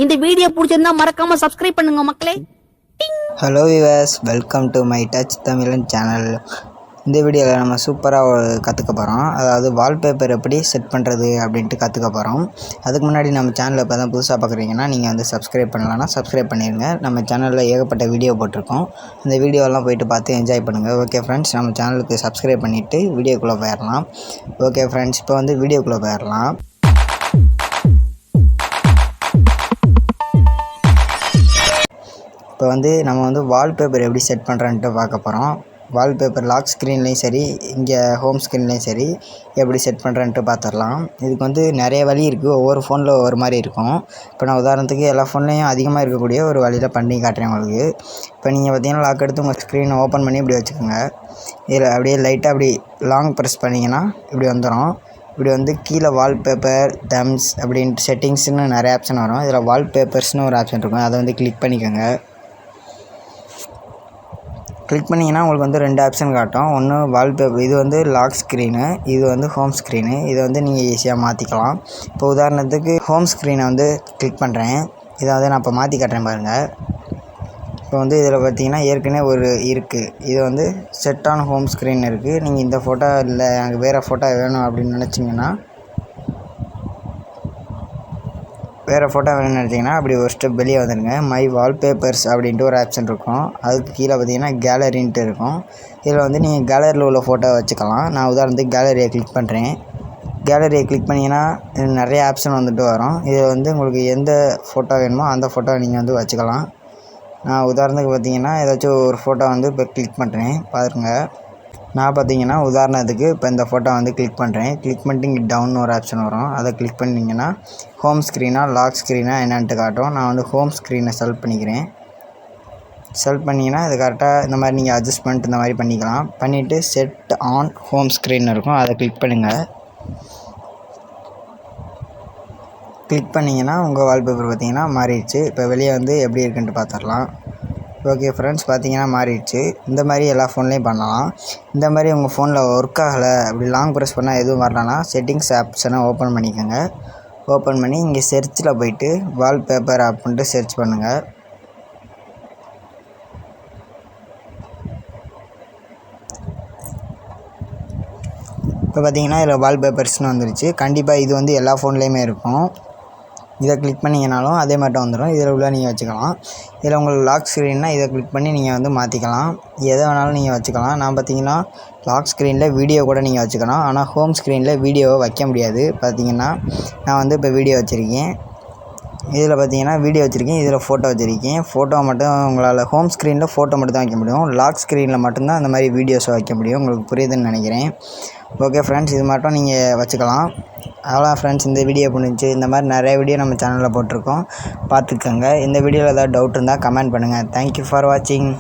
இந்த வீடியோ பிடிச்சிருந்தா மறக்காம சப்ஸ்கிரைப் பண்ணுங்க மக்களே. Hello viewers, welcome to my touch தமிழன் சேனல். இந்த வீடியோவில் நம்ம சூப்பராக கற்றுக்க போகிறோம். அதாவது வால்பேப்பர் எப்படி செட் பண்ணுறது அப்படின்ட்டு கற்றுக்க போகிறோம். அதுக்கு முன்னாடி நம்ம சேனலில் இப்போ தான் புதுசாக பார்க்குறீங்கன்னா நீங்கள் வந்து சப்ஸ்கிரைப் பண்ணலான்னா சப்ஸ்கிரைப் பண்ணிடுங்க. நம்ம சேனலில் ஏகப்பட்ட வீடியோ போட்டிருக்கோம். அந்த வீடியோலாம் போய்ட்டு பார்த்து என்ஜாய் பண்ணுங்கள். ஓகே ஃப்ரெண்ட்ஸ், நம்ம சேனலுக்கு சப்ஸ்கிரைப் பண்ணிவிட்டு வீடியோக்குள்ளே போயிடலாம். ஓகே ஃப்ரெண்ட்ஸ், இப்போ வந்து வீடியோக்குள்ளே போயிடலாம். இப்போ வந்து நம்ம வந்து வால்பேப்பர் எப்படி செட் பண்ணுறேன்ட்டு பார்க்க போகிறோம். வால்பேப்பர் லாக் ஸ்க்ரீன்லேயும் சரி, இங்கே ஹோம் ஸ்க்ரீன்லேயும் சரி எப்படி செட் பண்ணுறேன்ட்டு பார்த்துடலாம். இதுக்கு வந்து நிறைய வழி இருக்குது. ஒவ்வொரு ஃபோனில் ஒவ்வொரு மாதிரி இருக்கும். இப்போ நான் உதாரணத்துக்கு எல்லா ஃபோன்லேயும் அதிகமாக இருக்கக்கூடிய ஒரு வழியில் பண்ணி காட்டுறேன் உங்களுக்கு. இப்போ நீங்கள் பார்த்தீங்கன்னா லாக் எடுத்து உங்கள் ஸ்க்ரீனை ஓப்பன் பண்ணி இப்படி வச்சுக்கோங்க. இதில் அப்படியே லைட்டாக அப்படி லாங் ப்ரெஸ் பண்ணிங்கன்னா இப்படி வந்துடும். இப்படி வந்து கீழே வால்பேப்பர், தம்ஸ் அப்படின்ட்டு செட்டிங்ஸ்னு நிறைய ஆப்ஷன் வரும். இதில் வால்பேப்பர்ஸ்னு ஒரு ஆப்ஷன் இருக்கும். அதை வந்து கிளிக் பண்ணிக்கோங்க. கிளிக் பண்ணிங்கன்னா உங்களுக்கு வந்து 2 ஆப்ஷன் காட்டும். ஒன்று வால்பேப்பர், இது வந்து லாக் ஸ்க்ரீனு, இது வந்து ஹோம் ஸ்க்ரீனு. இதை வந்து நீங்கள் ஈஸியாக மாற்றிக்கலாம். இப்போ உதாரணத்துக்கு ஹோம் ஸ்க்ரீனை வந்து கிளிக் பண்ணுறேன். இதை வந்து நான் இப்போ மாற்றி காட்டுறேன் பாருங்கள். இப்போ வந்து இதில் பார்த்தீங்கன்னா ஏற்கனவே ஒரு இருக்குது. இது வந்து செட் ஆன் ஹோம் ஸ்க்ரீன் இருக்குது. நீங்கள் இந்த ஃபோட்டோ இல்லை எனக்கு வேறு ஃபோட்டோ வேணும் அப்படின்னு நினச்சிங்கன்னா, அப்படி ஒரு ஸ்டெப் வெளியே வந்துடுங்க. மை வால்பேப்பர்ஸ் அப்படின்ட்டு ஒரு ஆப்ஷன் இருக்கும். அதுக்கு கீழே பார்த்தீங்கன்னா கேலரின்ட்டு இருக்கும். இதில் வந்து நீங்கள் கேலரியில் உள்ள ஃபோட்டோ வச்சுக்கலாம். நான் உதாரணத்துக்கு கேலரியை கிளிக் பண்ணுறேன். கேலரியை கிளிக் பண்ணிங்கன்னா நிறைய ஆப்ஷன் வந்துட்டு வரும். இதில் வந்து உங்களுக்கு எந்த ஃபோட்டோ வேணுமோ அந்த ஃபோட்டோவை நீங்கள் வந்து வச்சுக்கலாம். நான் உதாரணத்துக்கு பார்த்தீங்கன்னா ஏதாச்சும் ஒரு ஃபோட்டோ வந்து இப்போ கிளிக் பண்ணுறேன் பாருங்கள். நான் பார்த்தீங்கன்னா உதாரணத்துக்கு இப்போ இந்த ஃபோட்டோ வந்து கிளிக் பண்ணுறேன். கிளிக் பண்ணிட்டு இங்கே டவுன் ஒரு ஆப்ஷன் வரும். அதை கிளிக் பண்ணிங்கன்னா ஹோம் ஸ்க்ரீனா லாக் ஸ்க்ரீனா என்னன்ட்டு காட்டும். நான் வந்து ஹோம் ஸ்க்ரீனை செலக்ட் பண்ணிக்கிறேன். செலக்ட் பண்ணிங்கன்னா இது கரெக்டாக இந்த மாதிரி நீங்கள் அட்ஜஸ்ட்மெண்ட் இந்த மாதிரி பண்ணிக்கலாம். பண்ணிவிட்டு செட் ஆன் ஹோம் ஸ்க்ரீன் இருக்கும். அதை கிளிக் பண்ணுங்கள். கிளிக் பண்ணிங்கன்னா உங்கள் வால்பேப்பர் பார்த்தீங்கன்னா மாறிடுச்சு. இப்போ வெளியே வந்து எப்படி இருக்குன்ட்டு பார்த்துடலாம். ஓகே ஃப்ரெண்ட்ஸ், பார்த்தீங்கன்னா மாறிடுச்சு. இந்த மாதிரி எல்லா ஃபோன்லேயும் பண்ணலாம். இந்த மாதிரி உங்கள் ஃபோனில் ஒர்க் ஆகலை, அப்படி லாங் ப்ரெஸ் பண்ணால் எதுவும் வரலன்னா செட்டிங்ஸ் ஆப்ஷனை ஓப்பன் பண்ணிக்கோங்க. ஓப்பன் பண்ணி இங்கே செர்ச்சில் போய்ட்டு வால்பேப்பர் அப்படின்ட்டு சர்ச் பண்ணுங்கள். இப்போ பார்த்தீங்கன்னா இதில் வால்பேப்பர்ஸ்னு வந்துருச்சு. கண்டிப்பாக இது வந்து எல்லா ஃபோன்லேயுமே இருக்கும். இதை கிளிக் பண்ணிங்கனாலும் அதே மட்டும் வந்துடும். இதில் உள்ள நீங்கள் வச்சுக்கலாம். இதில் உங்களுக்கு லாக் ஸ்க்ரீன்னா இதை கிளிக் பண்ணி நீங்கள் வந்து மாற்றிக்கலாம். எதை வேணாலும் நீங்கள் வச்சுக்கலாம். நான் பார்த்தீங்கன்னா லாக் ஸ்க்ரீனில் வீடியோ கூட நீங்கள் வச்சுக்கலாம். ஆனால் ஹோம் ஸ்க்ரீனில் வீடியோவை வைக்க முடியாது. பார்த்தீங்கன்னா நான் வந்து இப்போ வீடியோ வச்சுருக்கேன். இதில் பார்த்தீங்கன்னா வீடியோ வச்சுருக்கேன், இதில் ஃபோட்டோ வச்சுருக்கேன். ஃபோட்டோ மட்டும் உங்களால் ஹோம் ஸ்க்ரீனில் ஃபோட்டோ மட்டும் தான் வைக்க முடியும். லாக் ஸ்க்ரீனில் மட்டும்தான் அந்த மாதிரி வீடியோஸை வைக்க முடியும். உங்களுக்கு புரியுதுன்னு நினைக்கிறேன். ஓகே ஃப்ரெண்ட்ஸ், இது மட்டும் நீங்கள் வச்சுக்கலாம். அவ்வளோ ஃப்ரெண்ட்ஸ், இந்த வீடியோ பிடிச்சி இந்த மாதிரி நிறைய வீடியோ நம்ம சேனலில் போட்டிருக்கோம், பார்த்துக்கோங்க. இந்த வீடியோவில் ஏதாவது டவுட் இருந்தால் கமெண்ட் பண்ணுங்கள். தேங்க்யூ ஃபார் வாட்சிங்.